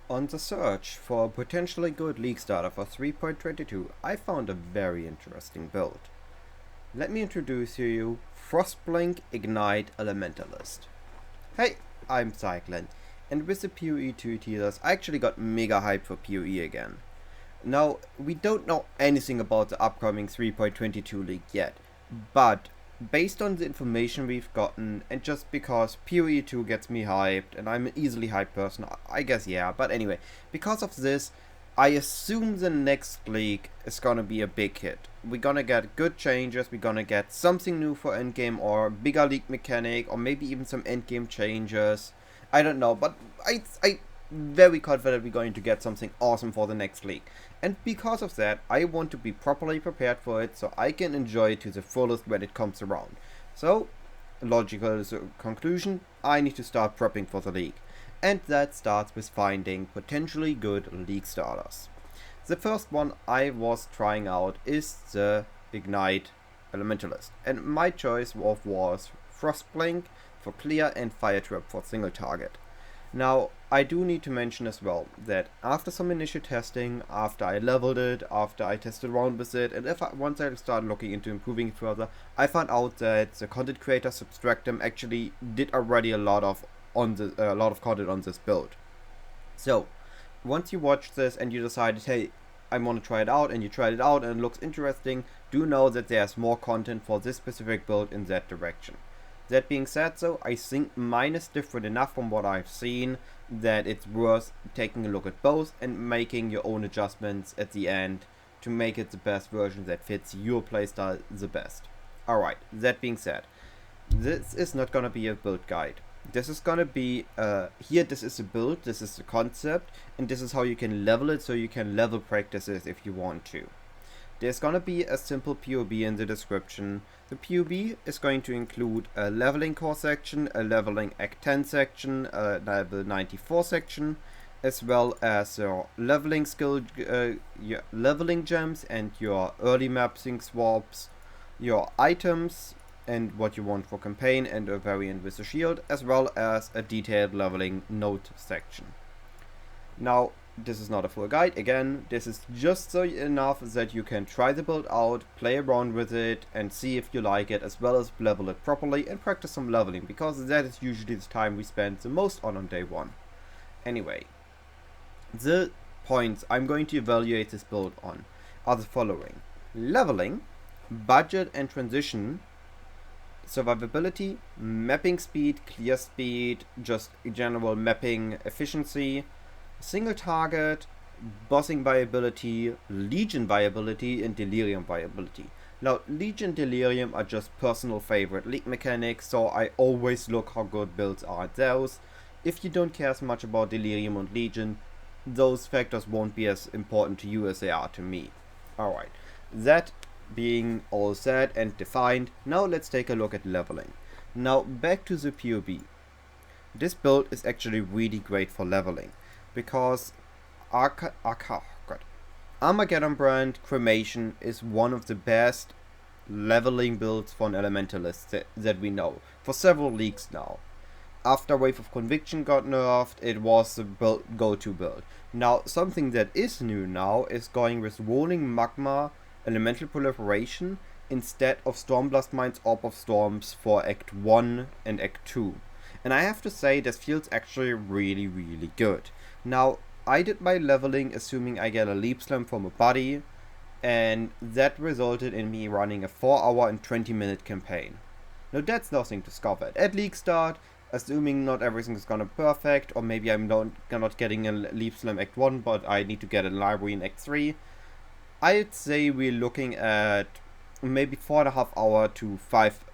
On the search for a potentially good League starter for 3.22, I found a very interesting build. Let me introduce you Frostblink Ignite Elementalist. Hey, I'm Cyclone, and with the PoE 2 teasers, I actually got mega hyped for PoE again. Now, we don't know anything about the upcoming 3.22 league yet, but based on the information we've gotten, and just because PoE 2 gets me hyped, and I'm an easily hyped person, I guess yeah, but anyway, because of this, I assume the next league is gonna be a big hit. We're gonna get good changes, we're gonna get something new for endgame, or bigger league mechanic, or maybe even some endgame changes. I don't know, but I very confident we're going to get something awesome for the next league. And because of that, I want to be properly prepared for it so I can enjoy it to the fullest when it comes around. So, logical conclusion, I need to start prepping for the league. And that starts with finding potentially good league starters. The first one I was trying out is the Ignite Elementalist. And my choice was Frostblink for clear and Fire Trap for single target. Now, I do need to mention as well that after some initial testing, after I leveled it, after I tested around with it, and once I started looking into improving it further, I found out that the content creator Substractum actually did already a lot of content on this build. So, once you watch this and you decided, hey, I want to try it out, and you tried it out and it looks interesting, do know that there's more content for this specific build in that direction. That being said, though, I think mine is different enough from what I've seen that it's worth taking a look at both and making your own adjustments at the end to make it the best version that fits your playstyle the best. Alright, that being said, this is not gonna be a build guide. This is gonna be, this is a build, this is the concept, and this is how you can level it so you can level practice it if you want to. There's gonna be a simple POB in the description. The POB is going to include a leveling core section, a leveling Act 10 section, a level 94 section, as well as your leveling skill, your leveling gems and your early mapping swaps, your items and what you want for campaign, and a variant with a shield, as well as a detailed leveling note section. Now, this is not a full guide, again, this is just so enough that you can try the build out, play around with it, and see if you like it, as well as level it properly and practice some leveling, because that is usually the time we spend the most on day one. Anyway, the points I'm going to evaluate this build on are the following: leveling, budget and transition, survivability, mapping speed, clear speed, just general mapping efficiency, single target, bossing viability, Legion viability, and Delirium viability. Now, Legion and Delirium are just personal favorite league mechanics, so I always look how good builds are at those. If you don't care as much about Delirium and Legion, those factors won't be as important to you as they are to me. Alright, that being all said and defined, now let's take a look at leveling. Now, back to the POB. This build is actually really great for leveling, because Armageddon brand Cremation is one of the best leveling builds for an Elementalist that we know, for several leagues now. After Wave of Conviction got nerfed, it was the go-to build. Now, something that is new now is going with Rolling Magma Elemental Proliferation instead of Stormblast Mine's Orb of Storms for Act 1 and Act 2. And I have to say, this feels actually really, really good. Now, I did my leveling assuming I get a Leap Slam from a buddy, and that resulted in me running a 4-hour and 20-minute campaign. Now, that's nothing to scoff at league start, assuming not everything is gonna perfect, or maybe I'm not getting a Leap Slam Act 1, but I need to get a library in Act 3. I'd say we're looking at maybe 4.5 hours to 5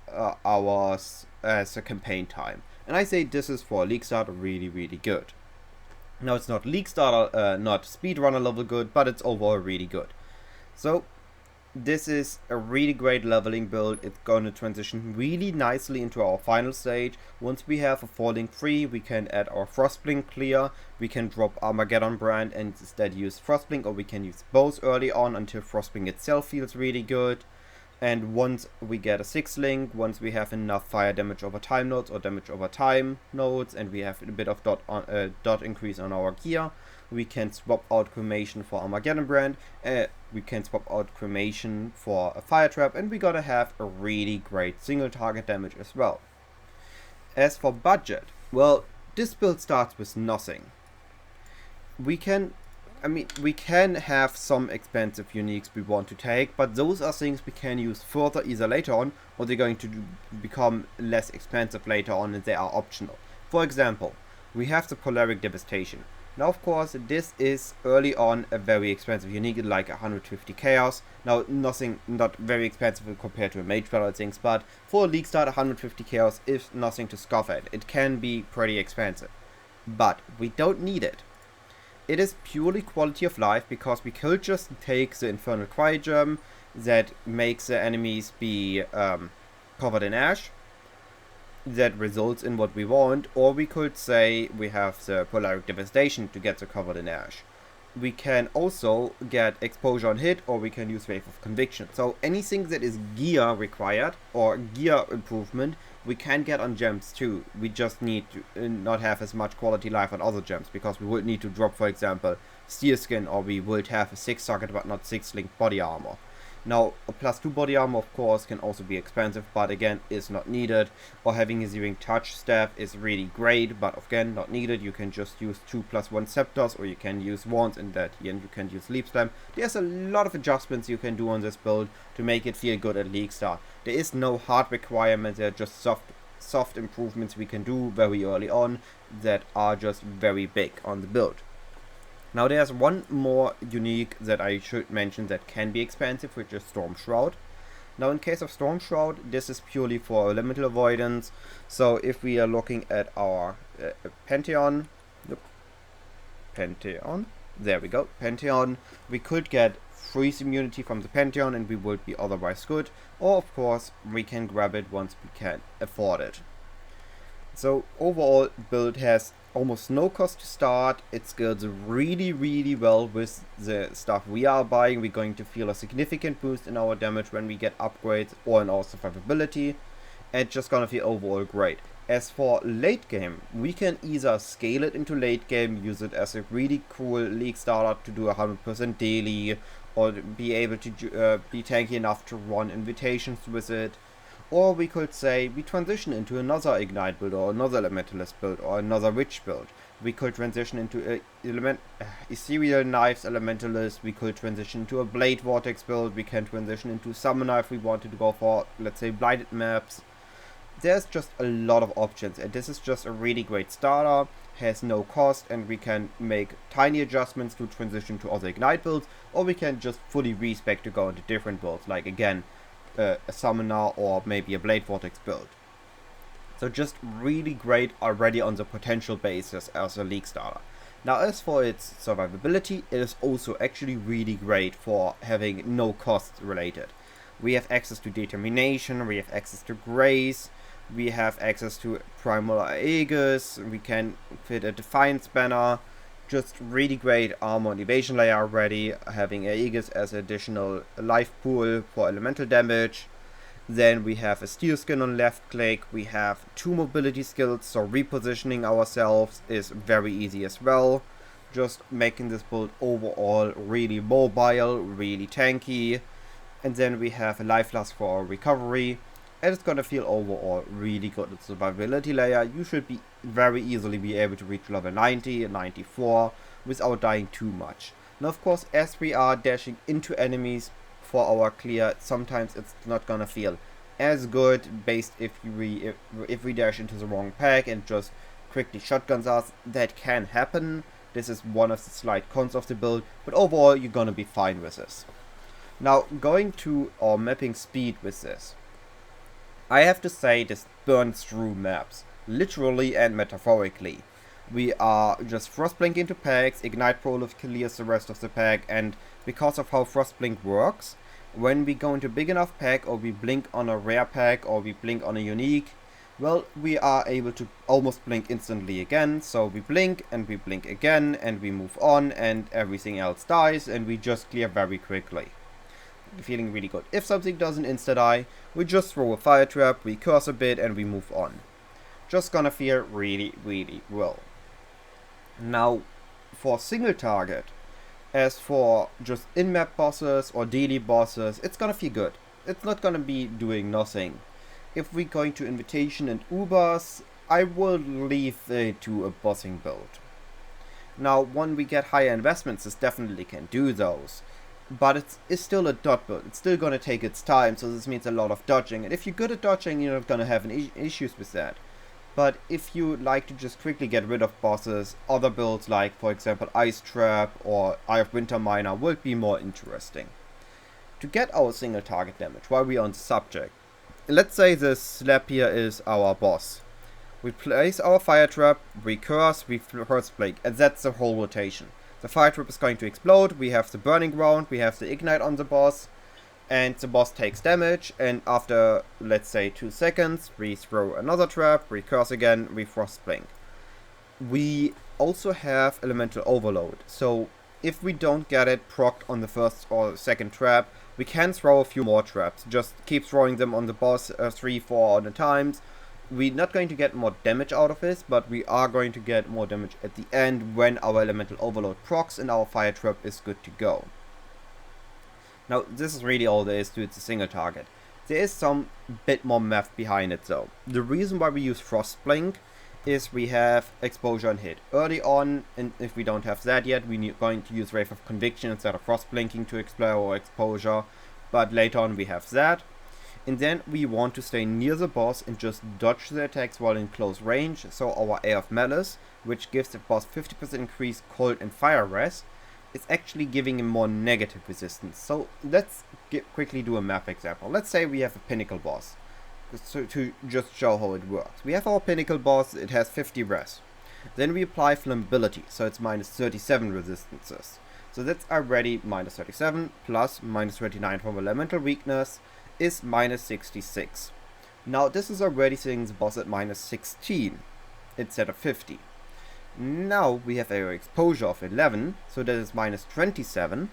hours as a campaign time. And I say this is for a league starter really, really good. Now, it's not league starter, not speedrunner level good, but it's overall really good. So, this is a really great leveling build. It's going to transition really nicely into our final stage. Once we have a Falling 3, we can add our Frostblink clear, we can drop Armageddon brand and instead use Frostblink, or we can use both early on until Frostblink itself feels really good. And once we get a 6 link, once we have enough fire damage over time nodes or damage over time nodes, and we have a bit of dot increase on our gear, we can swap out cremation for Armageddon Brand, we can swap out cremation for a fire trap, and we gotta have a really great single target damage as well. As for budget, well, this build starts with nothing. We can have some expensive uniques we want to take, but those are things we can use further either later on, or they're going to become less expensive later on and they are optional. For example, we have the Polaric Devastation. Now of course this is early on a very expensive unique, like 150 chaos. Now not very expensive compared to a mage battle things, but for a league start 150 chaos is nothing to scoff at. It can be pretty expensive, but we don't need it. It is purely quality of life, because we could just take the Infernal Cryogerm that makes the enemies be covered in ash. That results in what we want, or we could say we have the Polaric Devastation to get the covered in ash. We can also get exposure on hit, or we can use Wave of Conviction. So anything that is gear required or gear improvement, we can get on gems too. We just need to not have as much quality life on other gems, because we would need to drop, for example, Steel Skin, or we would have a 6 target but not 6 link body armor. Now, a +2 body armor of course can also be expensive, but again is not needed. Or having a Zeroing Touch staff is really great, but again not needed. You can just use 2+1 scepters, or you can use wands, and at the end you can use Leap Slam. There's a lot of adjustments you can do on this build to make it feel good at League Start. There is no hard requirement, they're just soft improvements we can do very early on that are just very big on the build. Now there's one more unique that I should mention that can be expensive, which is Storm Shroud. Now in case of Storm Shroud, this is purely for elemental avoidance. So if we are looking at our Pantheon, there we go, Pantheon, we could get freeze immunity from the Pantheon and we would be otherwise good. Or of course we can grab it once we can afford it. So overall, build has almost no cost to start. It scales really well with the stuff we are buying. We're going to feel a significant boost in our damage when we get upgrades or in our survivability, and just gonna feel overall great. As for late game, we can either scale it into late game, use it as a really cool league starter to do 100% daily, or be able to be tanky enough to run invitations with it. Or we could say we transition into another Ignite build, or another Elementalist build, or another Witch build. We could transition into a Ethereal Knives Elementalist, we could transition into a Blade Vortex build, we can transition into Summoner if we wanted to go for, let's say, Blinded maps. There's just a lot of options, and this is just a really great starter, has no cost, and we can make tiny adjustments to transition to other Ignite builds, or we can just fully respec to go into different builds, like again, a Summoner or maybe a Blade Vortex build. So just really great already on the potential basis as a league starter. Now as for its survivability, it is also actually really great for having no costs related. We have access to Determination, we have access to Grace, we have access to Primal Aegis, we can fit a Defiance banner. Just really great armor and evasion layer already, having Aegis as additional life pool for elemental damage. Then we have a Steel Skin on left click, we have 2 mobility skills, so repositioning ourselves is very easy as well. Just making this build overall really mobile, really tanky. And then we have a life loss for our recovery. And it's gonna feel overall really good. It's a survivability layer. You should be very easily be able to reach level 90 and 94 without dying too much. Now of course, as we are dashing into enemies for our clear, sometimes it's not gonna feel as good based if we dash into the wrong pack and just quickly shotguns us. That can happen. This is one of the slight cons of the build, but overall you're gonna be fine with this. Now going to our mapping speed with this. I have to say this burns through maps, literally and metaphorically. We are just Frostblink into packs, Ignite Prolif clears the rest of the pack, and because of how Frostblink works, when we go into a big enough pack, or we blink on a rare pack, or we blink on a unique, well, we are able to almost blink instantly again. So we blink and we blink again and we move on and everything else dies and we just clear very quickly. feeling really good. If something doesn't insta-die, we just throw a fire trap, we curse a bit, and we move on. Just gonna feel really, really well. Now, for single target, as for just in-map bosses or daily bosses, it's gonna feel good. It's not gonna be doing nothing. If we're going to Invitation and Ubers, I will leave it to a bossing build. Now, when we get higher investments, this definitely can do those. But it's still a dot build. It's still gonna take its time, so this means a lot of dodging. And if you're good at dodging, you're not gonna have issues with that. But if you like to just quickly get rid of bosses, other builds like, for example, Ice Trap or Eye of Winter Miner will be more interesting. To get our single target damage while we're on the subject, let's say this slab here is our boss. We place our fire trap, we curse, we Frostblink, and that's the whole rotation. The fire trap is going to explode, we have the burning ground, we have the ignite on the boss, and the boss takes damage, and after, let's say, 2 seconds, we throw another trap, we curse again, we Frostblink. We also have elemental overload, so if we don't get it procced on the first or second trap, we can throw a few more traps. Just keep throwing them on the boss 3-4 at a time. We're not going to get more damage out of this, but we are going to get more damage at the end when our elemental overload procs and our fire trap is good to go. Now, this is really all there is to it, it's a single target. There is some bit more math behind it though. The reason why we use Frostblink is we have exposure and hit. Early on, and if we don't have that yet, we're going to use Wraith of Conviction instead of Frostblinking to explore our exposure, but later on we have that. And then we want to stay near the boss and just dodge the attacks while in close range, so our Eye of Malice, which gives the boss 50% increased cold and fire res, is actually giving him more negative resistance. So let's quickly do a math example. Let's say we have a pinnacle boss, so to just show how it works. We have our pinnacle boss, it has 50 res. Then we apply Flammability, so it's minus 37 resistances. So that's already minus 37 plus minus 29 from elemental weakness is minus 66. Now this is already setting the boss at minus 16 instead of 50. Now we have our exposure of 11, so that is minus 27.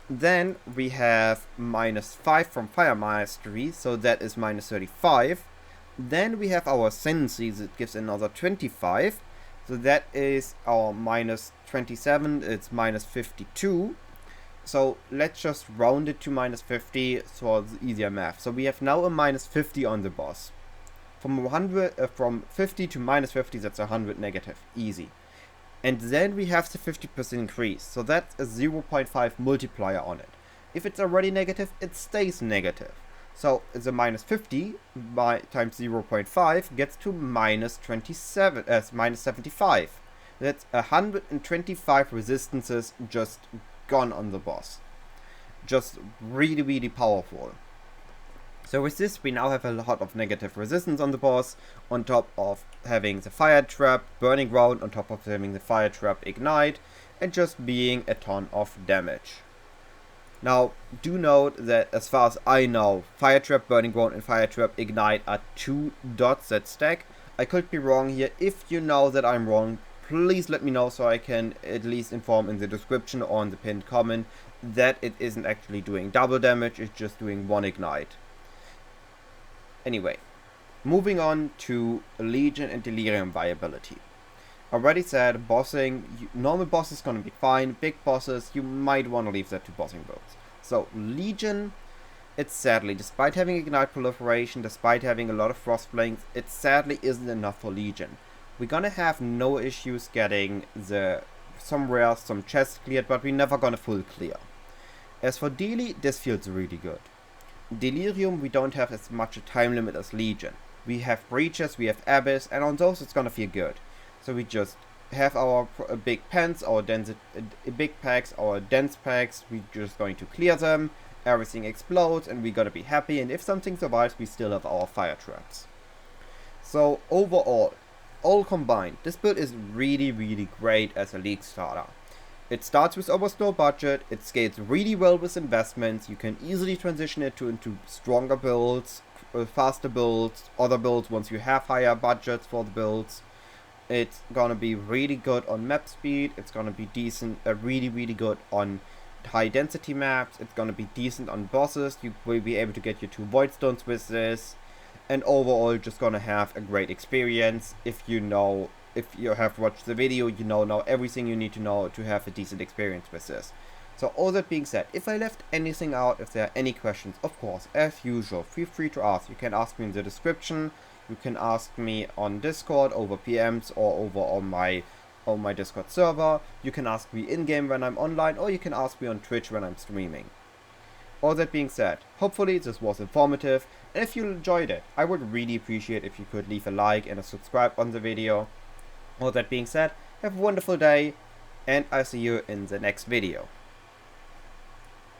Then we have minus 5 from Fire Mastery, so that is minus 35. Then we have our Ascendancy, that gives another 25. So that is our minus 27, it's minus 52. So let's just round it to minus 50 for the easier math. So we have now a minus 50 on the boss. From 50 to minus 50, that's 100 negative, easy. And then we have the 50% increase, so that's a 0.5 multiplier on it. If it's already negative, it stays negative. So the minus 50 times 0.5 gets to minus 27, minus 75. That's 125 resistances just gone on the boss. Just really, really powerful. So with this, we now have a lot of negative resistance on the boss, on top of having the fire trap, burning ground, on top of having the fire trap ignite, and just being a ton of damage. Now, do note that as far as I know, fire trap, burning ground, and fire trap ignite are 2 dots that stack. I could be wrong here. If you know that I'm wrong, please let me know so I can at least inform in the description or on the pinned comment that it isn't actually doing double damage, it's just doing 1 ignite. Anyway, moving on to Legion and Delirium viability. Already said, bossing, normal boss is gonna be fine, big bosses, you might want to leave that to bossing builds. So, Legion, it's sadly, despite having Ignite Proliferation, despite having a lot of Frostblinks, it sadly isn't enough for Legion. We're gonna have no issues getting some rares, some chests cleared, but we're never gonna full clear. As for Deli, this feels really good. Delirium, we don't have as much a time limit as Legion. We have Breaches, we have Abyss, and on those it's gonna feel good. So we just have our big pens, our big packs, our dense packs, we're just going to clear them, everything explodes, and we're gonna be happy, and if something survives, we still have our fire traps. So overall, all combined, this build is really, really great as a league starter. It starts with almost no budget, it scales really well with investments, you can easily transition it into stronger builds, faster builds, other builds once you have higher budgets for the builds. It's gonna be really good on map speed, it's gonna be decent, really, really good on high density maps, it's gonna be decent on bosses, you will be able to get your 2 void stones with this, and overall just gonna have a great experience. If you have watched the video, you know everything you need to know to have a decent experience with this. So all that being said, if I left anything out, if there are any questions, of course, as usual, feel free to ask. You can ask me in the description, you can ask me on Discord over PMs or over on my Discord server, you can ask me in-game when I'm online, or you can ask me on Twitch when I'm streaming. All that being said, hopefully this was informative, and if you enjoyed it, I would really appreciate if you could leave a like and a subscribe on the video. All that being said, have a wonderful day, and I'll see you in the next video.